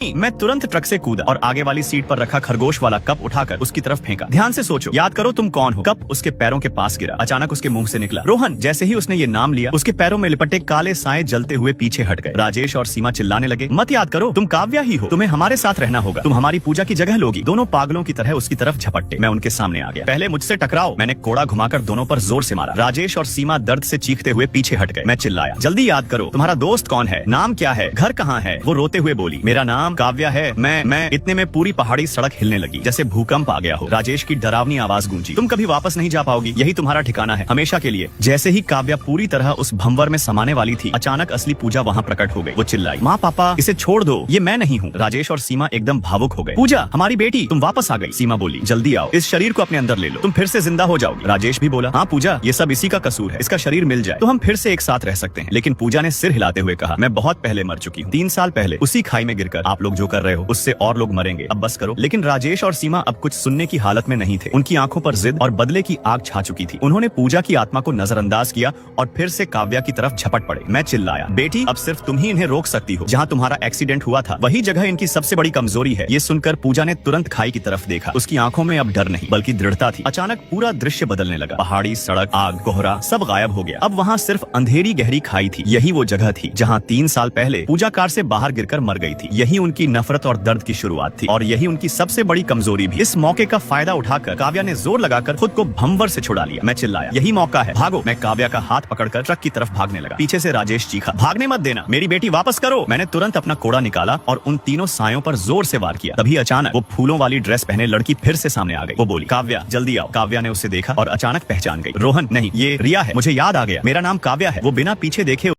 मैं तुरंत ट्रक से कूदा और आगे वाली सीट पर रखा खरगोश वाला कप उठाकर उसकी तरफ फेंका। ध्यान से सोचो, याद करो तुम कौन हो। कप उसके पैरों के पास गिरा। अचानक उसके मुंह से निकला रोहन। जैसे ही उसने ये नाम लिया, उसके पैरों में लिपटे काले साए जलते हुए पीछे हट गए। राजेश और सीमा चिल्लाने लगे, मत याद करो, तुम काव्या ही हो, तुम्हें हमारे साथ रहना होगा, तुम हमारी पूजा की जगह लोगी। दोनों पागलों की तरह उसकी तरफ झपट्टे। मैं उनके सामने आ गया। पहले मुझसे टकराओ। मैंने कोड़ा घुमाकर दोनों पर जोर से मारा। राजेश और सीमा दर्द से चीखते हुए पीछे हट गए। मैं चिल्लाया, जल्दी याद करो, तुम्हारा दोस्त कौन है, नाम क्या है, घर कहाँ है। वो रोते हुए बोली, मेरा नाम काव्या है। मैं इतने में पूरी पहाड़ी सड़क हिलने लगी, जैसे भूकंप आ गया हो। राजेश की डरावनी आवाज गूंजी, तुम कभी वापस नहीं जा पाओगी, यही तुम्हारा ठिकाना है, हमेशा के लिए। जैसे ही काव्या पूरी तरह उस भंवर में समाने वाली थी, अचानक असली पूजा वहाँ प्रकट हो गई। वो चिल्लाई, माँ पापा इसे छोड़ दो, ये मैं नहीं हूँ। राजेश और सीमा एकदम भावुक हो गए। पूजा हमारी बेटी, तुम वापस आ गई। सीमा बोली, जल्दी आओ, इस शरीर को अपने अंदर ले लो, तुम फिर से जिंदा हो जाओगी। राजेश भी बोला, हाँ पूजा, ये सब इसी का कसूर है, इसका शरीर मिल जाए तो हम फिर से एक साथ रह सकते हैं। लेकिन पूजा ने सिर हिलाते हुए कहा, मैं बहुत पहले मर चुकी हूँ, 3 साल पहले उसी खाई में गिरकर। आप लोग जो कर रहे हो उससे और लोग मरेंगे, अब बस करो। लेकिन राजेश और सीमा अब कुछ सुनने की हालत में नहीं थे। उनकी आंखों पर जिद और बदले की आग छा चुकी थी। उन्होंने पूजा की आत्मा को नजरअंदाज किया और फिर से काव्या की तरफ झपट पड़े। मैं चिल्लाया, बेटी अब सिर्फ तुम ही इन्हें रोक सकती हो। जहाँ तुम्हारा एक्सीडेंट हुआ था वही जगह इनकी सबसे बड़ी कमजोरी है। ये सुनकर पूजा ने तुरंत खाई की तरफ देखा। उसकी आंखों में अब डर नहीं बल्कि दृढ़ता थी। अचानक पूरा दृश्य बदलने लगा। पहाड़ी, सड़क, आग, कोहरा सब गायब हो गया। अब वहाँ सिर्फ अंधेरी गहरी खाई थी। यही वो जगह थी जहाँ 3 साल पहले पूजा कार से बाहर गिरकर मर गई थी। यही उनकी नफरत और दर्द की शुरुआत थी और यही उनकी सबसे बड़ी कमजोरी भी। इस मौके का फायदा उठाकर काव्या ने जोर लगाकर खुद को भंवर से छुड़ा लिया। मैं चिल्लाया, यही मौका है, भागो। मैं काव्या का हाथ पकड़कर ट्रक की तरफ भागने लगा। पीछे से राजेश चीखा, भागने मत देना, मेरी बेटी वापस करो। मैंने तुरंत अपना कोड़ा निकाला और उन तीनों सायों पर जोर से वार किया। तभी अचानक वो फूलों वाली ड्रेस पहने लड़की फिर से सामने आ गई। वो बोली, काव्या जल्दी आओ। काव्या ने उसे देखा और अचानक पहचान गई। रोहन नहीं, ये रिया है, मुझे याद आ गया, मेरा नाम काव्या है। वो बिना पीछे देखे